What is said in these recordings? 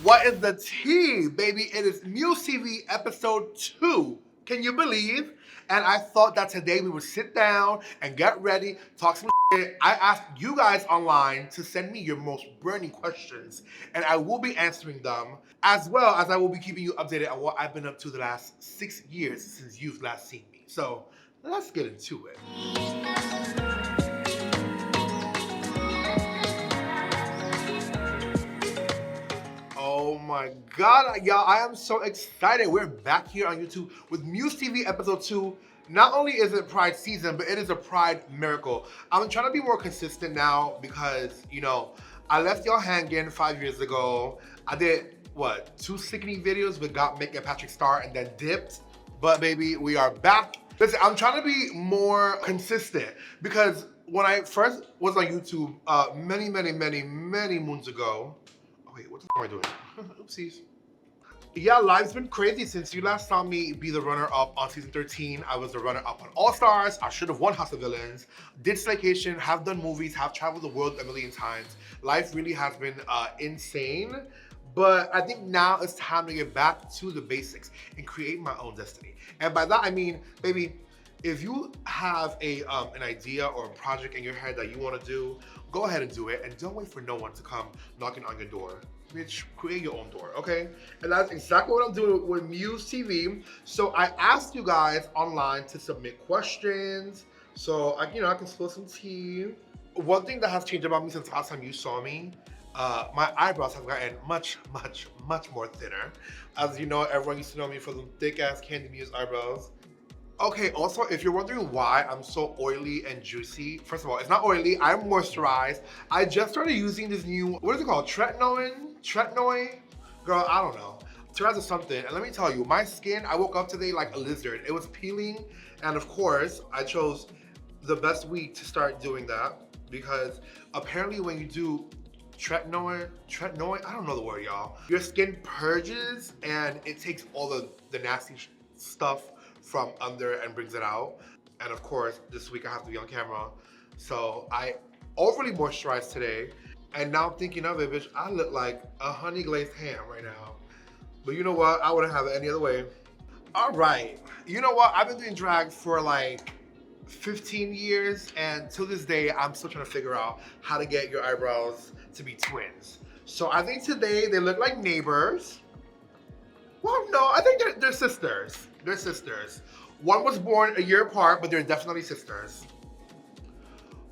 What is the tea, baby? It is Muse TV episode 2. Can you believe? And I thought that today we would sit down and get ready, talk some shit. I asked you guys online to send me your most burning questions, and I will be answering them, as well as I will be keeping you updated on what I've been up to the last 6 years since you've last seen me. So let's get into it. Oh my God, y'all, I am so excited. We're back here on YouTube with Muse TV episode 2. Not only is it Pride season, but it is a Pride miracle. I'm trying to be more consistent now because, you know, I left y'all hanging 5 years ago. I did, what, 2 sickening videos with Mick and Patrick Star and then dipped. But baby, we are back. Listen, I'm trying to be more consistent because when I first was on YouTube many moons ago, wait, what the f am I doing? Oopsies. Yeah, life's been crazy since you last saw me be the runner-up on season 13. I was the runner-up on All Stars. I should have won House of Villains. Did Staycation, have done movies, have traveled the world a million times. Life really has been insane. But I think now it's time to get back to the basics and create my own destiny. And by that I mean, baby, if you have an idea or a project in your head that you want to do, go ahead and do it, and don't wait for no one to come knocking on your door. Bitch, create your own door, okay? And that's exactly what I'm doing with Muse TV. So I asked you guys online to submit questions, so I can spill some tea. One thing that has changed about me since the last time you saw me, my eyebrows have gotten much more thinner. As you know, everyone used to know me for the thick ass Kandy Muse eyebrows. Okay, also, if you're wondering why I'm so oily and juicy, first of all, it's not oily, I'm moisturized. I just started using this new, what is it called? Tretinoid? Girl, I don't know. Turns out something, and let me tell you, my skin, I woke up today like a lizard. It was peeling, and of course, I chose the best week to start doing that because apparently when you do tretinoid, I don't know the word, y'all. Your skin purges and it takes all the nasty stuff from under and brings it out. And of course, this week I have to be on camera. So I overly moisturized today. And now thinking of it, bitch, I look like a honey glazed ham right now. But you know what? I wouldn't have it any other way. All right. You know what? I've been doing drag for like 15 years. And till this day, I'm still trying to figure out how to get your eyebrows to be twins. So I think today they look like neighbors. Well, no, I think they're sisters. They're sisters. One was born a year apart, but they're definitely sisters.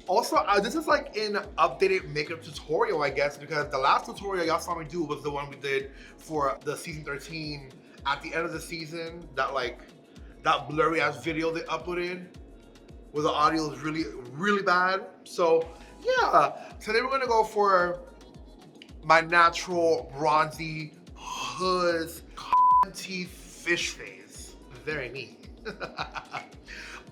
Also, this is like an updated makeup tutorial, I guess, because the last tutorial y'all saw me do was the one we did for the season 13 at the end of the season. That blurry ass video they uploaded where the audio is really bad. So yeah, today we're gonna go for my natural bronzy hoods teeth fish face. Very neat.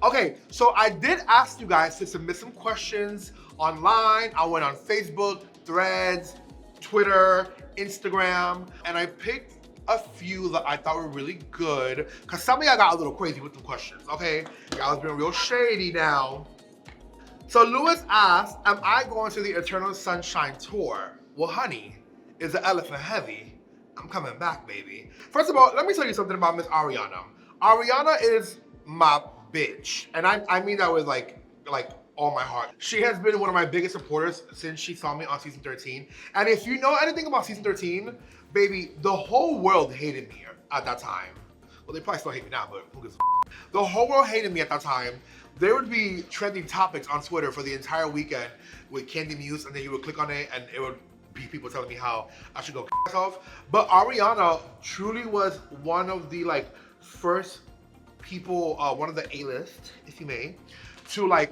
Okay, so I did ask you guys to submit some questions online. I went on Facebook, Threads, Twitter, Instagram, and I picked a few that I thought were really good, because some of y'all got a little crazy with the questions, okay? Y'all being real shady now. So Lewis asked, am I going to the Eternal Sunshine tour? Well, honey, is the elephant heavy? I'm coming back, baby. First of all, let me tell you something about Miss Ariana. Ariana is my bitch. And I mean that with like all my heart. She has been one of my biggest supporters since she saw me on season 13. And if you know anything about season 13, baby, the whole world hated me at that time. Well, they probably still hate me now, but who gives a f? The whole world hated me at that time. There would be trending topics on Twitter for the entire weekend with Kandy Muse, and then you would click on it and it would be people telling me how I should go myself. But Ariana truly was one of the first people, one of the A-list, if you may, to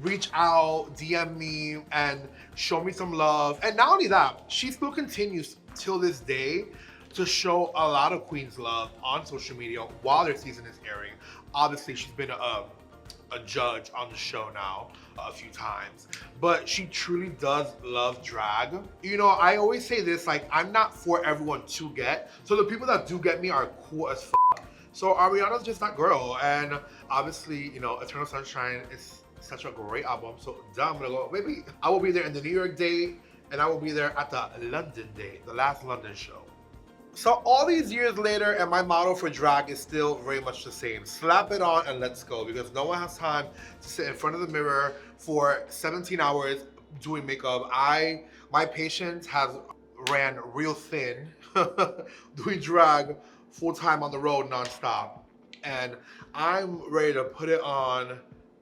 reach out, DM me, and show me some love. And not only that, she still continues till this day to show a lot of queens love on social media while their season is airing. Obviously, she's been a judge on the show now a few times, but she truly does love drag. You know, I always say this, I'm not for everyone to get, so the people that do get me are cool as f. So Ariana's just that girl, and obviously, you know, Eternal Sunshine is such a great album, so I'm gonna go. Maybe I will be there in the New York date, and I will be there at the London date, the last London show. So all these years later, and my motto for drag is still very much the same. Slap it on and let's go, because no one has time to sit in front of the mirror for 17 hours doing makeup. My patience has ran real thin doing drag full time on the road nonstop. And I'm ready to put it on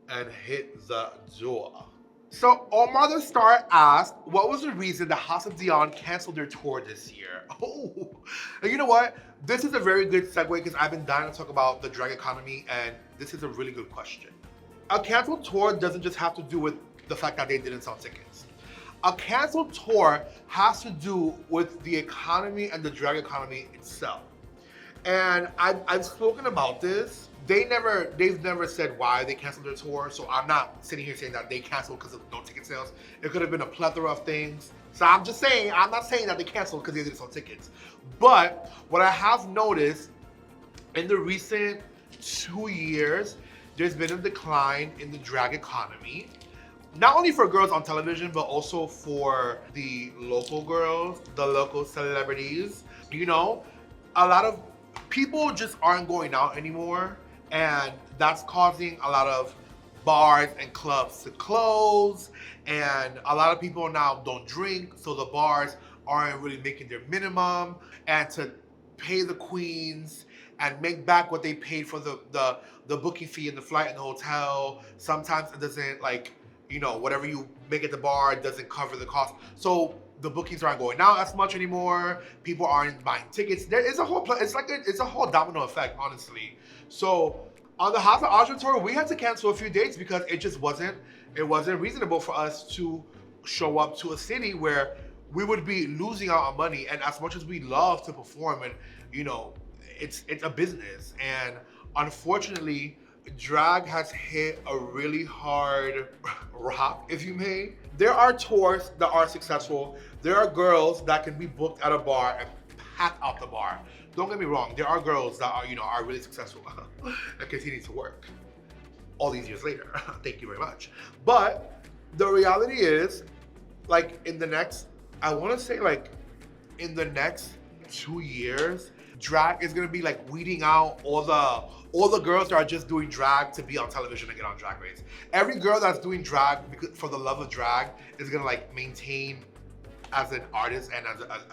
and hit the door. So Omar the Star asked, what was the reason the House of Dion canceled their tour this year? Oh, and you know what? This is a very good segue because I've been dying to talk about the drag economy, and this is a really good question. A canceled tour doesn't just have to do with the fact that they didn't sell tickets. A canceled tour has to do with the economy and the drag economy itself. And I've spoken about this. They've never said why they canceled their tour, so I'm not sitting here saying that they canceled because of no ticket sales. It could have been a plethora of things. So I'm just saying, I'm not saying that they canceled because they didn't sell tickets. But what I have noticed in the recent 2 years, there's been a decline in the drag economy. Not only for girls on television, but also for the local girls, the local celebrities. You know, a lot of people just aren't going out anymore, and that's causing a lot of bars and clubs to close, and a lot of people now don't drink, so the bars aren't really making their minimum, and to pay the queens and make back what they paid for the booking fee and the flight and the hotel, sometimes it doesn't, like, you know, whatever you make at the bar doesn't cover the cost. So the bookings aren't going out as much anymore. People aren't buying tickets. There is a whole, it's a whole domino effect, honestly. So on the House of Aja tour, we had to cancel a few dates because it just wasn't reasonable for us to show up to a city where we would be losing out on money. And as much as we love to perform, and you know, it's a business. And unfortunately, drag has hit a really hard rock, if you may. There are tours that are successful. There are girls that can be booked at a bar and pack out the bar. Don't get me wrong, there are girls that are, you know, are really successful and continue to work all these years later. Thank you very much. But the reality is, like, in the next, I want to say, like, in the next 2 years, drag is gonna be like weeding out all the girls that are just doing drag to be on television and get on Drag Race. Every girl that's doing drag for the love of drag is gonna like maintain as an artist and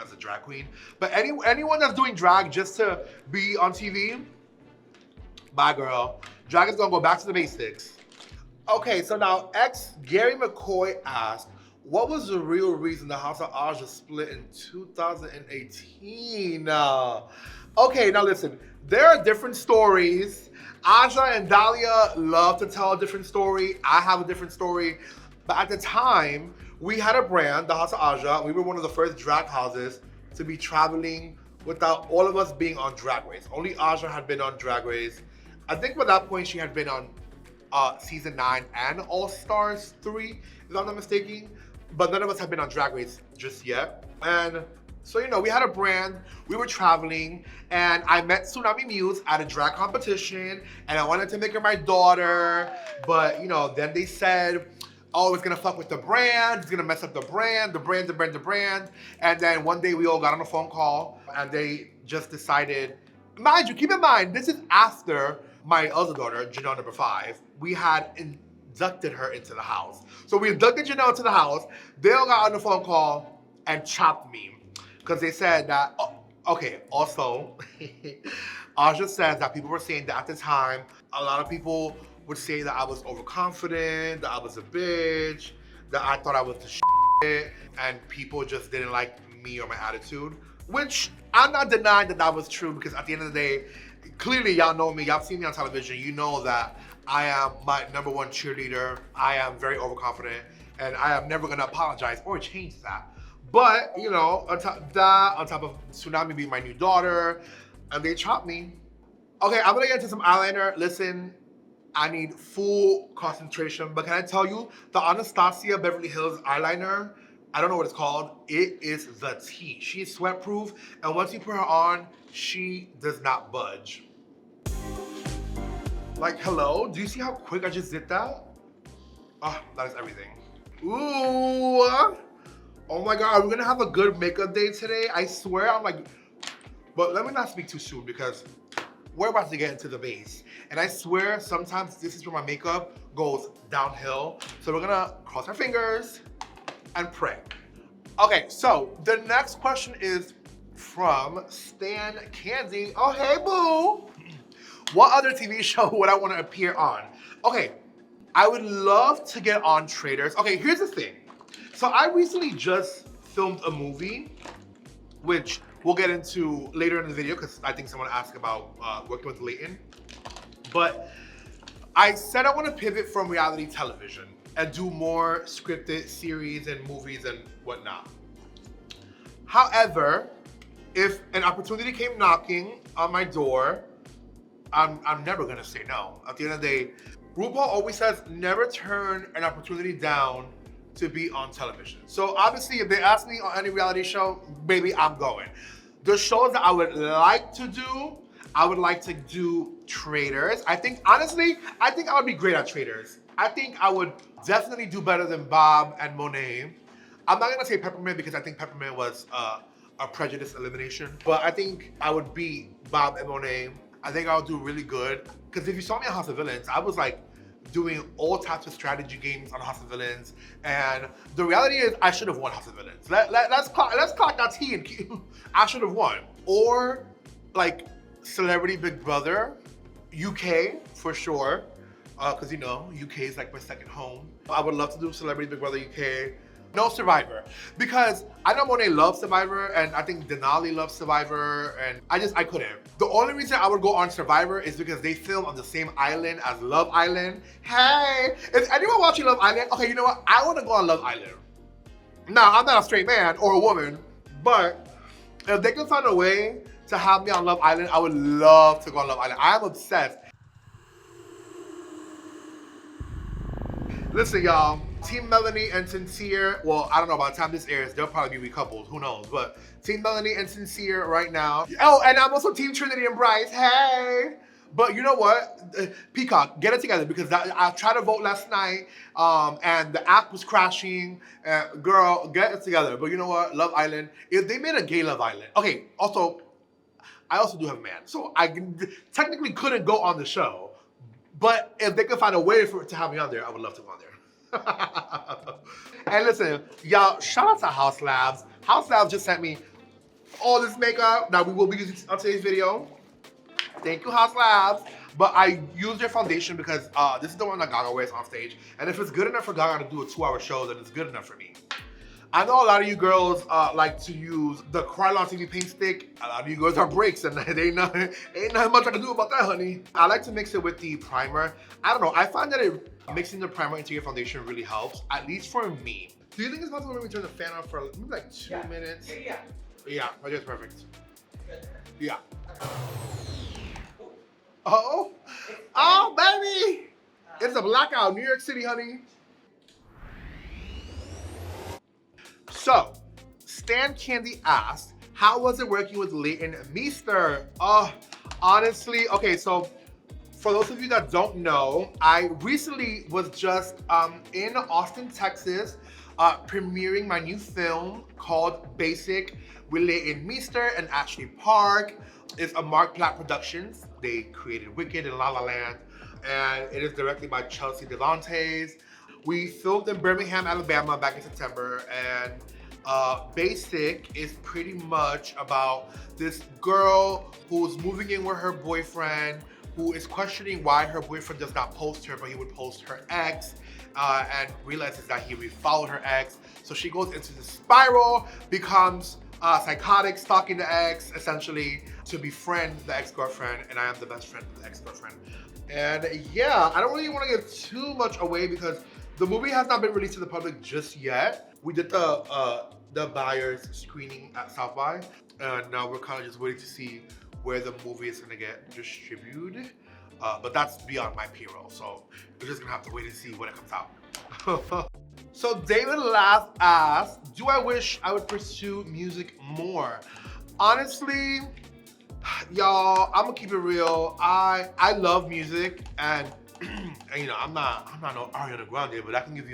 as a drag queen. But anyone that's doing drag just to be on TV, bye girl. Drag is gonna go back to the basics. Okay, so now Gary McCoy asked, what was the real reason the House of Aja split in 2018? Okay, now listen, there are different stories. Aja and Dahlia love to tell a different story. I have a different story. But at the time, we had a brand, the House of Aja. We were one of the first drag houses to be traveling without all of us being on Drag Race. Only Aja had been on Drag Race. I think by that point she had been on season 9 and All Stars 3, if I'm not mistaken. But none of us had been on Drag Race just yet. And so, you know, we had a brand, we were traveling, and I met Tsunami Muse at a drag competition, and I wanted to make her my daughter, but, you know, then they said, oh, it's gonna fuck with the brand, it's gonna mess up the brand. And then one day we all got on a phone call, and they just decided, mind you, keep in mind, this is after my other daughter, Janelle number 5, we had inducted her into the house. So we inducted Janelle into the house, they all got on the phone call and chopped me. Because they said that, okay, also, Aja says that people were saying that at the time, a lot of people would say that I was overconfident, that I was a bitch, that I thought I was the shit, and people just didn't like me or my attitude, which I'm not denying that was true, because at the end of the day, clearly y'all know me, y'all seen me on television, you know that I am my #1 cheerleader, I am very overconfident, and I am never gonna apologize or change that. But, you know, on top of Tsunami being my new daughter, and they chopped me. Okay, I'm gonna get into some eyeliner. Listen, I need full concentration, but can I tell you, the Anastasia Beverly Hills eyeliner, I don't know what it's called, it is the tea. She is sweat proof, and once you put her on, she does not budge. Like, hello, do you see how quick I just did that? Oh, that is everything. Ooh. Oh my God, are we gonna have a good makeup day today? I swear, I'm like But let me not speak too soon because we're about to get into the base. And I swear sometimes this is where my makeup goes downhill. So we're gonna cross our fingers and pray. Okay, so the next question is from Stan Kandy. Oh, hey, boo. What other TV show would I want to appear on? Okay, I would love to get on Traders. Okay, here's the thing. So I recently just filmed a movie, which we'll get into later in the video because I think someone asked about working with Leighton. But I said I want to pivot from reality television and do more scripted series and movies and whatnot. However, if an opportunity came knocking on my door, I'm never gonna say no. At the end of the day, RuPaul always says never turn an opportunity down to be on television. So obviously, if they ask me on any reality show, baby, I'm going. The shows that I would like to do, I would like to do Traders. I think, honestly, I think I would be great at Traders. I think I would definitely do better than Bob and Monet. I'm not gonna say Peppermint because I think Peppermint was a prejudice elimination, but I think I would beat Bob and Monet. I think I would do really good. Because if you saw me on House of Villains, I was like doing all types of strategy games on House of Villains. And the reality is I should have won House of Villains. Let's clock that T and I should have won. Or like Celebrity Big Brother, UK for sure. Because you know, UK is like my second home. I would love to do Celebrity Big Brother UK. No Survivor, because I know Monet loves Survivor and I think Denali loves Survivor and I couldn't. The only reason I would go on Survivor is because they film on the same island as Love Island. Hey, is anyone watching Love Island? Okay, you know what? I want to go on Love Island. Now, I'm not a straight man or a woman, but if they can find a way to have me on Love Island, I would love to go on Love Island. I am obsessed. Listen, y'all, Team Melanie and Sincere, well, I don't know, by the time this airs, they'll probably be recoupled, who knows, but Team Melanie and Sincere right now. Oh, and I'm also Team Trinity and Bryce, hey! But you know what? Peacock, get it together because I tried to vote last night and the app was crashing. Girl, get it together. But you know what? Love Island, if they made a gay Love Island. Okay, also, I also do have a man, so I technically couldn't go on the show. But if they could find a way to have me on there, I would love to go on there. And listen, y'all, shout out to House Labs. House Labs just sent me all this makeup that we will be using on today's video. Thank you, House Labs. But I use their foundation because this is the one that Gaga wears on stage. And if it's good enough for Gaga to do a 2-hour show, then it's good enough for me. I know a lot of you girls like to use the Krylon TV paint stick. A lot of you girls are breaks and ain't nothing much I can do about that, honey. I like to mix it with the primer. I don't know, I find that mixing the primer into your foundation really helps, at least for me. Do you think it's possible when we turn the fan on for maybe like 2 minutes? Yeah, I guess perfect. Yeah. Oh, baby! It's a blackout, New York City, honey. So, Stan Kandy asked, how was it working with Leighton Meester? Honestly, okay, so for those of you that don't know, I recently was just in Austin, Texas, premiering my new film called Basic with Leighton Meester and Ashley Park. It's a Mark Platt Productions. They created Wicked and La La Land, and it is directed by Chelsea Devantes. We filmed in Birmingham, Alabama back in September, and Basic is pretty much about this girl who's moving in with her boyfriend, who is questioning why her boyfriend does not post her, but he would post her ex, and realizes that he refollowed her ex. So she goes into the spiral, becomes psychotic, stalking the ex, essentially, to befriend the ex-girlfriend, and I am the best friend of the ex-girlfriend. And yeah, I don't really want to give too much away because the movie has not been released to the public just yet. We did the buyers screening at South by, and now we're kind of just waiting to see where the movie is gonna get distributed. But that's beyond my payroll, so we're just gonna have to wait and see when it comes out. So David Lath asked, do I wish I would pursue music more? Honestly, y'all, I'm gonna keep it real. I love music, and you know, I'm not no Ariana Grande, but I can give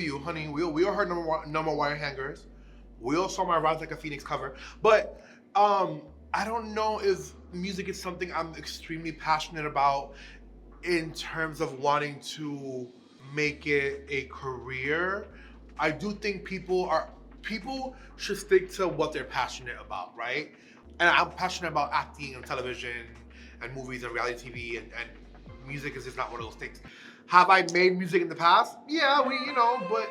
you, honey, we all heard number one wire hangers. We all saw my Rise Like a Phoenix cover. But I don't know if music is something I'm extremely passionate about in terms of wanting to make it a career. I do think people should stick to what they're passionate about, right? And I'm passionate about acting and television and movies and reality TV and music is just not one of those things. Have I made music in the past? Yeah, but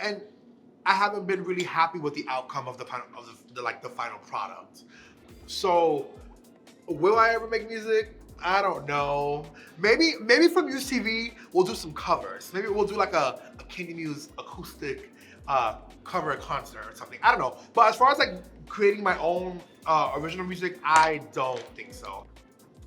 and I haven't been really happy with the outcome of the final of the final product. So will I ever make music? I don't know. Maybe from Muse TV we'll do some covers. Maybe we'll do like a Kandy Muse acoustic cover concert or something. I don't know. But as far as like creating my own original music, I don't think so.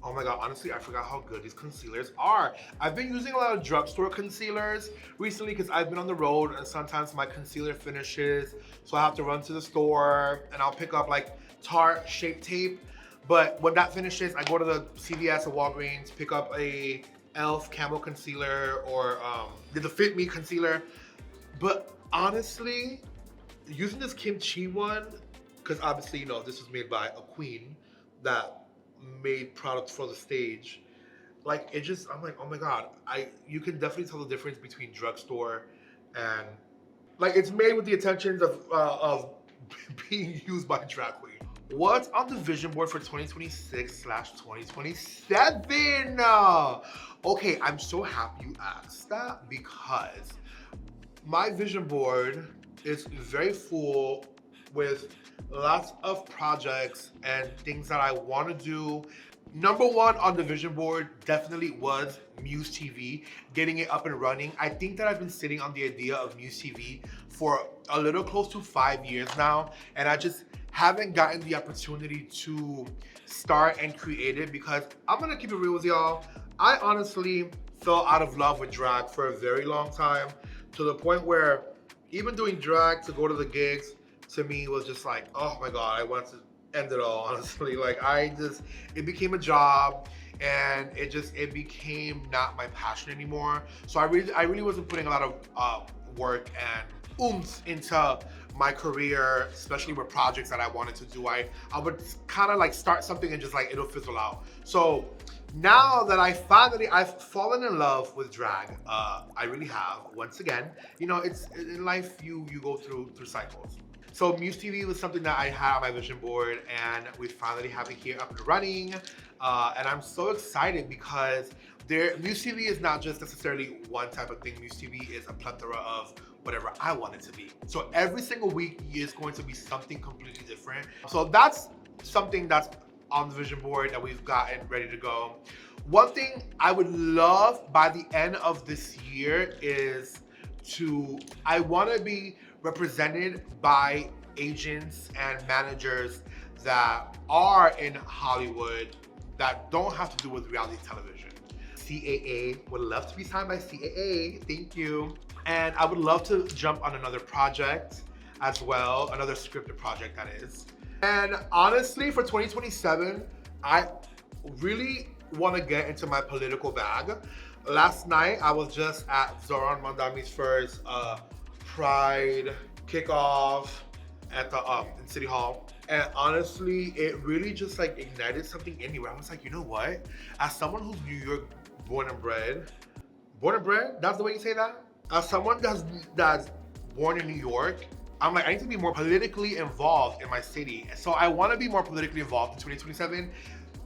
Oh my god, honestly, I forgot how good these concealers are. I've been using a lot of drugstore concealers recently because I've been on the road and sometimes my concealer finishes. So I have to run to the store and I'll pick up like Tarte Shape Tape. But when that finishes, I go to the CVS or Walgreens, pick up a e.l.f. Camo Concealer or the Fit Me Concealer. But honestly, using this kimchi one, because obviously, this was made by a queen that made products for the stage. Like I'm like, oh my god, you can definitely tell the difference between drugstore and like it's made with the intentions of being used by a drag queen. What's on the vision board for 2026/2027? Okay, I'm so happy you asked that because my vision board is very full with lots of projects and things that I want to do. Number one on the vision board definitely was Muse TV, getting it up and running. I think that I've been sitting on the idea of Muse TV for a little close to 5 years now, and I just haven't gotten the opportunity to start and create it because I'm gonna keep it real with y'all. I honestly fell out of love with drag for a very long time to the point where even doing drag to go to the gigs to me was just like, oh my god, I want to end it all, honestly. Like it became a job and it became not my passion anymore. So I really wasn't putting a lot of work and oomph into my career, especially with projects that I wanted to do. I would kind of like start something and just like it'll fizzle out. So now that I've fallen in love with drag, I really have. Once again, it's in life you go through cycles. So Muse TV was something that I had on my vision board, and we finally have it here up and running. And I'm so excited because Muse TV is not just necessarily one type of thing. Muse TV is a plethora of whatever I want it to be. So every single week is going to be something completely different. So that's something that's on the vision board that we've gotten ready to go. One thing I would love by the end of this year is I want to be represented by agents and managers that are in Hollywood that don't have to do with reality television. CAA, would love to be signed by CAA, thank you. And I would love to jump on another project as well, another scripted project that is. And honestly, for 2027, I really want to get into my political bag. Last night, I was just at Zoran Mandami's first Pride kickoff at the in City Hall. And honestly, it really just like ignited something in me where I was like, you know what? As someone who's New York born and bred, that's the way you say that? As someone that's born in New York, I'm like, I need to be more politically involved in my city. So I want to be more politically involved in 2027.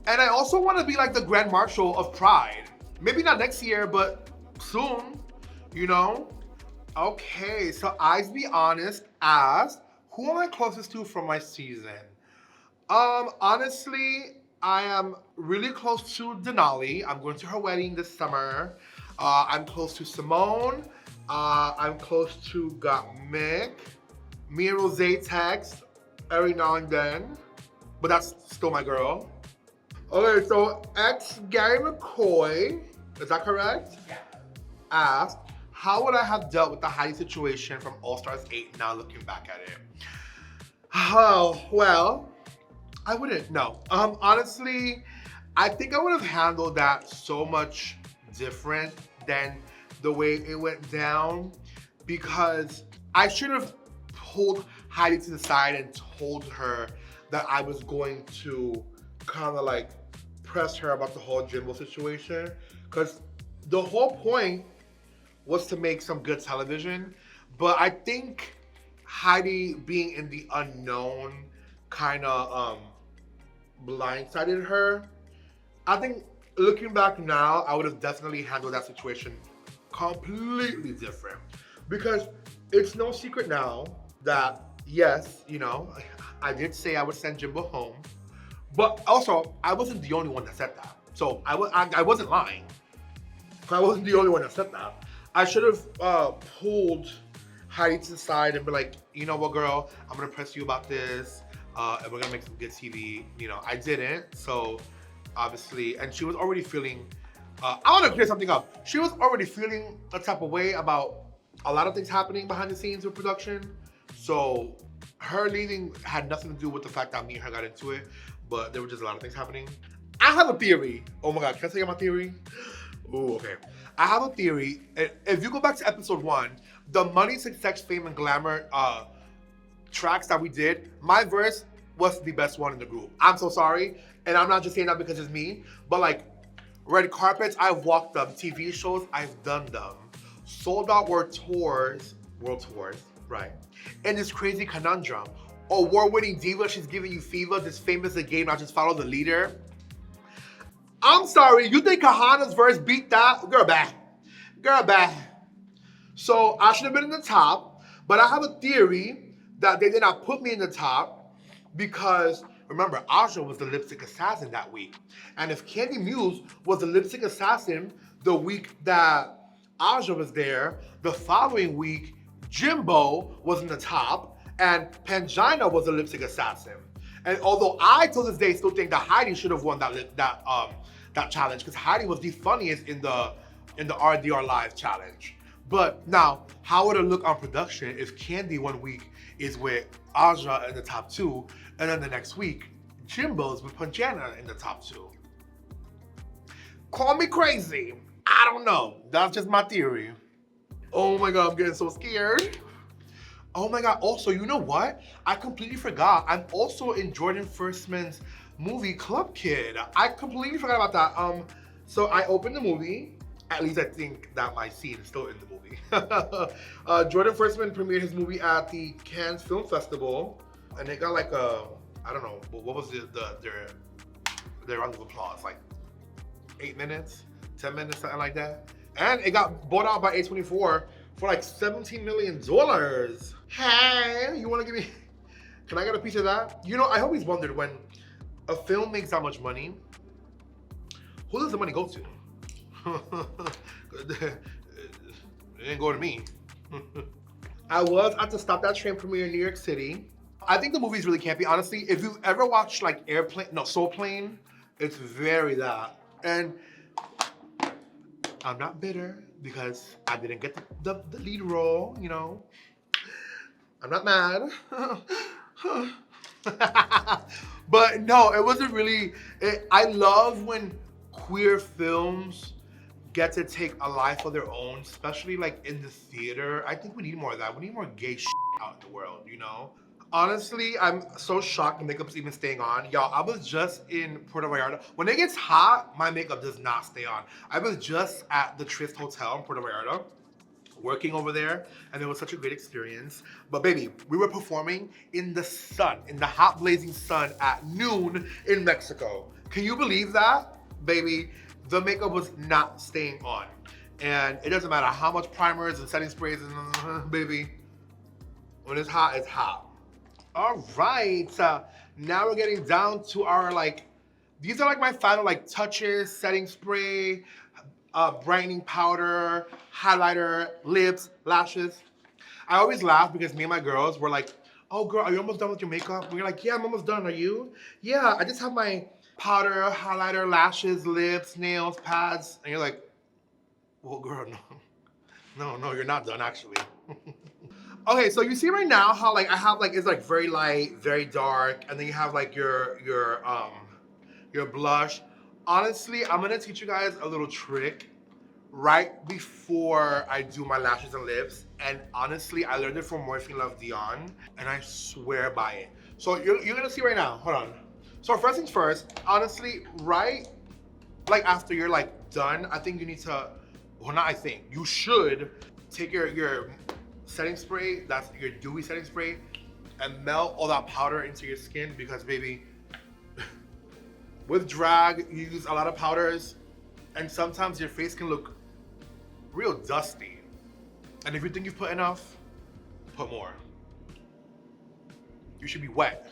And I also want to be like the Grand Marshal of Pride. Maybe not next year, but soon, Okay, so Eyes Be Honest asked, who am I closest to from my season? Honestly, I am really close to Denali. I'm going to her wedding this summer. I'm close to Simone. I'm close to Mick. Me and Rose text every now and then, but that's still my girl. Okay, so ex Gary McCoy, is that correct? Yeah. Asked, how would I have dealt with the Heidi situation from All Stars 8 now looking back at it? Oh, well, I wouldn't, no. Honestly, I think I would have handled that so much different than the way it went down because I should have pulled Heidi to the side and told her that I was going to kind of like press her about the whole Jimbo situation, because the whole point was to make some good television. But I think Heidi being in the unknown kind of blindsided her. I think looking back now, I would have definitely handled that situation completely different. Because it's no secret now that, yes, you know, I did say I would send Jimbo home. But also, I wasn't the only one that said that. So I wasn't lying. I wasn't the only one that said that. I should have pulled Heidi to the side and be like, you know what, girl, I'm gonna press you about this, and we're gonna make some good TV. You know, I didn't, so obviously, and she was already feeling, I wanna clear something up. She was already feeling a type of way about a lot of things happening behind the scenes with production. So her leaving had nothing to do with the fact that me and her got into it, but there were just a lot of things happening. I have a theory. Oh my God, can I tell you my theory? Ooh, okay. I have a theory. If you go back to episode 1, the Money, Success, Fame, and Glamour tracks that we did, my verse was the best one in the group. I'm so sorry. And I'm not just saying that because it's me, but like red carpets, I've walked them. TV shows, I've done them. Sold out world tours, right? And this crazy conundrum. Award-winning diva, she's giving you fever. This famous game, I just follow the leader. I'm sorry, you think Kahana's verse beat that? Girl, bad. Girl, bad. So I should have been in the top, but I have a theory that they did not put me in the top because, remember, Aja was the lipstick assassin that week. And if Kandy Muse was the lipstick assassin the week that Aja was there, the following week, Jimbo was in the top and Pangina was the lipstick assassin. And although I, till this day, still think that Heidi should have won that challenge, because Heidi was the funniest in the RDR Live challenge. But now, how would it look on production if Kandy one week is with Aja in the top 2, and then the next week, Jimbo's with Pangina in the top 2? Call me crazy. I don't know. That's just my theory. Oh my God, I'm getting so scared. Oh my God, also, you know what? I completely forgot. I'm also in Jordan Firstman's movie Club Kid. I completely forgot about that. So I opened the movie. At least I think that my scene is still in the movie. Jordan Firstman premiered his movie at the Cannes Film Festival. And they got like a, I don't know, what was their round of applause? Like 8 minutes, 10 minutes, something like that. And it got bought out by A24 for like $17 million. Hey, you wanna give me, can I get a piece of that? You know, I always wondered, when a film makes that much money, who does the money go to? It didn't go to me. I was at the Stop That Train premiere in New York City. I think the movie's really campy, honestly. If you've ever watched like Soul Plane, it's very that. And I'm not bitter because I didn't get the lead role, you know. I'm not mad. But no, it wasn't really, I love when queer films get to take a life of their own, especially like in the theater. I think we need more of that. We need more gay shit out in the world, you know? Honestly, I'm so shocked the makeup's even staying on. Y'all, I was just in Puerto Vallarta. When it gets hot, my makeup does not stay on. I was just at the Tryst Hotel in Puerto Vallarta, working over there, and it was such a great experience. But baby, we were performing in the sun, in the hot blazing sun at noon in Mexico. Can you believe that? Baby, the makeup was not staying on. And it doesn't matter how much primers and setting sprays, baby, when it's hot, it's hot. All right, now we're getting down to our these are like my final touches, setting spray, brightening powder, highlighter, lips, lashes. I always laugh because me and my girls were like, oh girl, are you almost done with your makeup? And we're like, yeah, I'm almost done, are you? Yeah, I just have my powder, highlighter, lashes, lips, nails, pads. And you're like, well girl, no, you're not done actually. Okay, so you see right now how I have it's very light, very dark, and then you have your blush. Honestly, I'm gonna teach you guys a little trick right before I do my lashes and lips. And honestly, I learned it from Morphine Love Dion, and I swear by it. So you're gonna see right now, hold on. So first things first, honestly, right, like after you're like done, I think you need to, well not I think, you should take your setting spray, that's your dewy setting spray, and melt all that powder into your skin because baby, with drag, you use a lot of powders and sometimes your face can look real dusty. And if you think you've put enough, put more. You should be wet.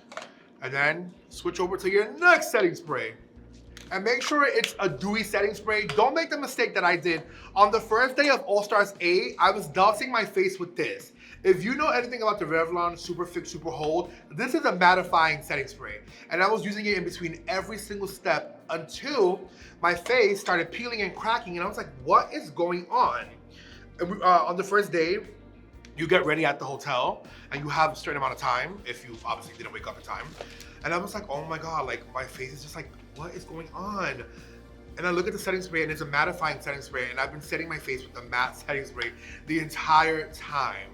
And then switch over to your next setting spray. And make sure it's a dewy setting spray. Don't make the mistake that I did. On the first day of All Stars 8, I was dousing my face with this. If you know anything about the Revlon Super Fix Super Hold, this is a mattifying setting spray. And I was using it in between every single step until my face started peeling and cracking. And I was like, what is going on? And on the first day, you get ready at the hotel and you have a certain amount of time if you obviously didn't wake up in time. And I was like, oh my God, like my face is just like, what is going on? And I look at the setting spray and it's a mattifying setting spray and I've been setting my face with the matte setting spray the entire time.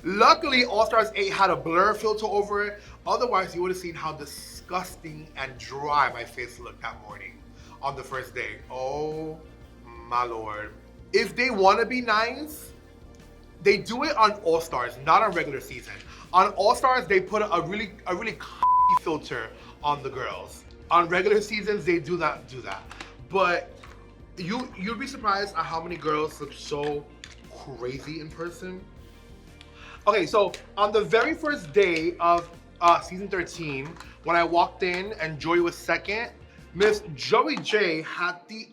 Luckily, All Stars 8 had a blur filter over it. Otherwise, you would have seen how disgusting and dry my face looked that morning on the first day. Oh my Lord. If they want to be nice, they do it on All Stars, not on regular season. On All Stars, they put a really filter on the girls. On regular seasons, they do not do that. But you'd be surprised at how many girls look so crazy in person. Okay, so on the very first day of season 13, when I walked in and Joey was second, Miss Joey J had the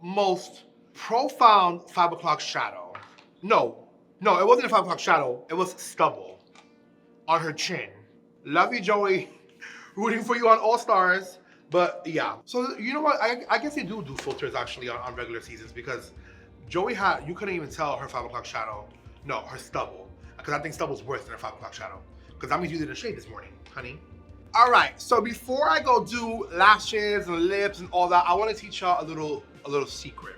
most profound 5 o'clock shadow. No, it wasn't a 5 o'clock shadow. It was stubble on her chin. Love you, Joey. Rooting for you on All Stars. But yeah, so you know what? I guess they do filters actually on regular seasons because Joey had, you couldn't even tell her 5 o'clock shadow. No, her stubble. Because I think stubble's worse than her 5 o'clock shadow. Because that means you did a shade this morning, honey. All right, so before I go do lashes and lips and all that, I want to teach y'all a little secret.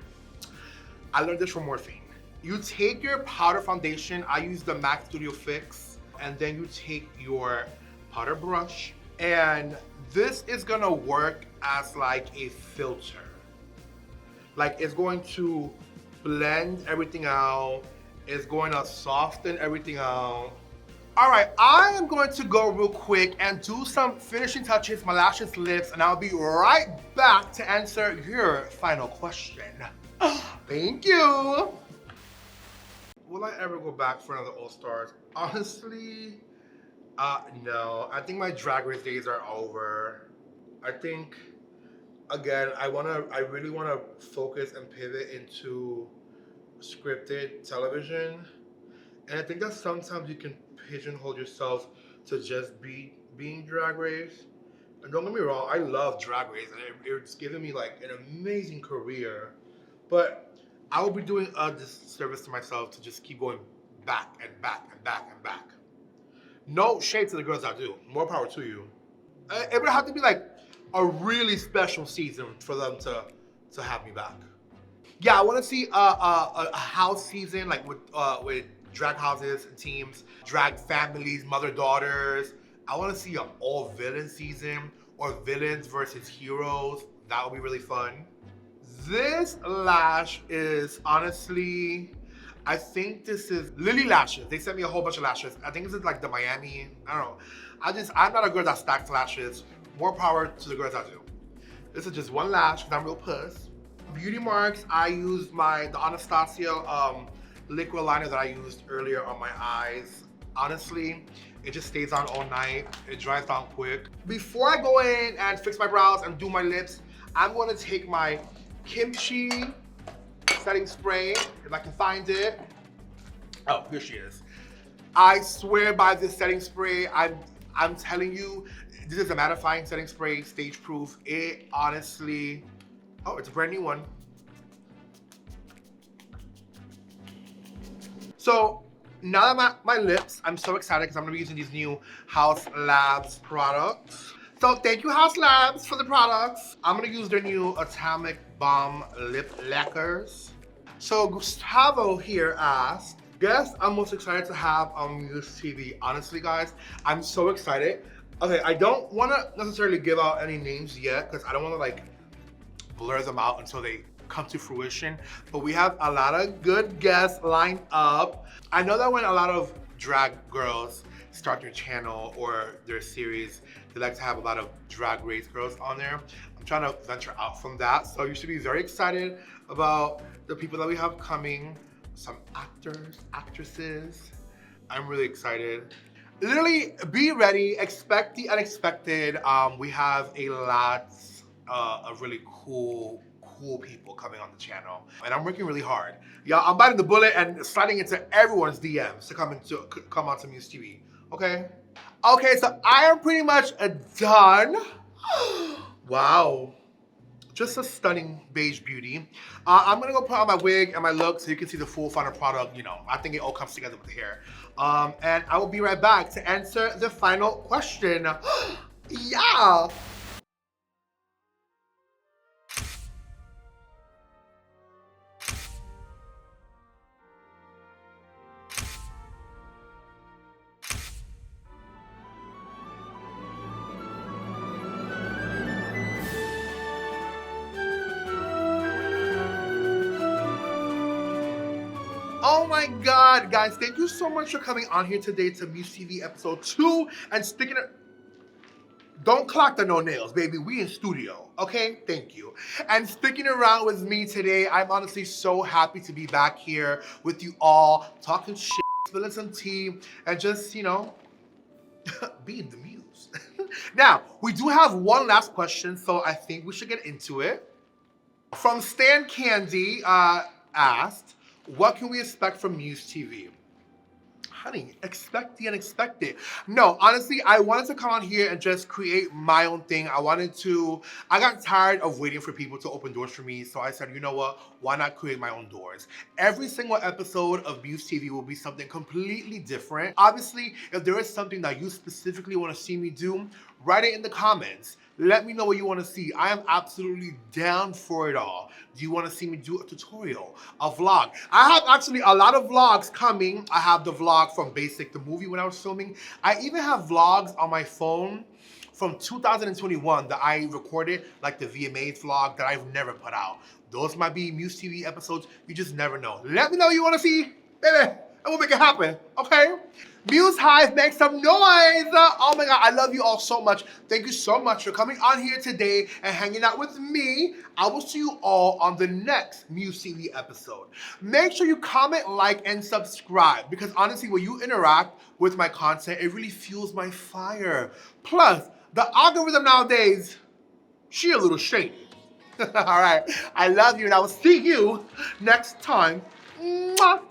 I learned this from Morphine. You take your powder foundation, I use the MAC Studio Fix, and then you take your powder brush, and this is gonna work as like a filter. Like it's going to blend everything out, it's going to soften everything out. All right, I am going to go real quick and do some finishing touches, my lashes, lips, and I'll be right back to answer your final question. Thank you. Will I ever go back for another All Stars? Honestly, no. I think my Drag Race days are over. I think, again, I really wanna focus and pivot into scripted television. And I think that sometimes you can pigeonhole yourself to just being Drag Race. And don't get me wrong, I love Drag Race and it's given me like an amazing career. But I would be doing a disservice to myself to just keep going back and back and back and back. No shade to the girls that do. More power to you. It would have to be like a really special season for them to have me back. Yeah, I want to see a house season like with drag houses and teams, drag families, mother-daughters. I want to see an all-villain season or villains versus heroes. That would be really fun. This lash is honestly, I think this is Lily Lashes. They sent me a whole bunch of lashes. I think this is like the Miami, I don't know. I'm not a girl that stacks lashes. More power to the girls that do. This is just one lash because I'm real puss. Beauty marks, I used the Anastasia liquid liner that I used earlier on my eyes. Honestly, it just stays on all night. It dries down quick. Before I go in and fix my brows and do my lips, I'm going to take my Kimchi setting spray, if I can find it. Oh, here she is. I swear by this setting spray. I'm telling you, this is a mattifying setting spray, stage proof. It honestly, oh, it's a brand new one. So now that my lips, I'm so excited because I'm gonna be using these new Haus Labs products. So thank you, Haus Labs, for the products. I'm gonna use their new Atomic Bomb Lip Lacquers. So Gustavo here asked, guess I'm most excited to have on Muse TV. Honestly, guys, I'm so excited. Okay, I don't want to necessarily give out any names yet because I don't want to like blur them out until they come to fruition. But we have a lot of good guests lined up. I know that when a lot of drag girls start their channel or their series, they like to have a lot of drag race girls on there. I'm trying to venture out from that. So you should be very excited about the people that we have coming. Some actors, actresses. I'm really excited. Literally, be ready, expect the unexpected. We have a lot of really cool people coming on the channel. And I'm working really hard. Y'all, I'm biting the bullet and sliding into everyone's DMs to come onto Muse TV, okay? Okay, so I am pretty much done. Wow. Just a stunning beige beauty. I'm gonna go put on my wig and my look so you can see the full final product. You know, I think it all comes together with the hair. And I will be right back to answer the final question. Yeah. Oh my God, guys, thank you so much for coming on here today to Muse TV episode 2 and sticking it. Don't clock the no nails, baby. We in studio, okay? Thank you. And sticking around with me today, I'm honestly so happy to be back here with you all, talking shit, spilling some tea, and just, you know, being the muse. Now, we do have one last question, so I think we should get into it. From Stan Candy asked, what can we expect from Muse TV? Honey, expect the unexpected. No, honestly, I wanted to come on here and just create my own thing. I got tired of waiting for people to open doors for me, so I said, you know what, why not create my own doors? Every single episode of Muse TV will be something completely different. Obviously, if there is something that you specifically want to see me do, write it in the comments. Let me know what you want to see. I am absolutely down for it all. Do you want to see me do a tutorial, a vlog? I have actually a lot of vlogs coming. I have the vlog from Basic, the movie when I was filming. I even have vlogs on my phone from 2021 that I recorded, like the VMAs vlog that I've never put out. Those might be Muse TV episodes. You just never know. Let me know what you want to see, baby. And we'll make it happen, okay? Muse Hive, make some noise! Oh my God, I love you all so much. Thank you so much for coming on here today and hanging out with me. I will see you all on the next Muse TV episode. Make sure you comment, like, and subscribe because honestly, when you interact with my content, it really fuels my fire. Plus, the algorithm nowadays, she a little shady. All right, I love you and I will see you next time. Mwah.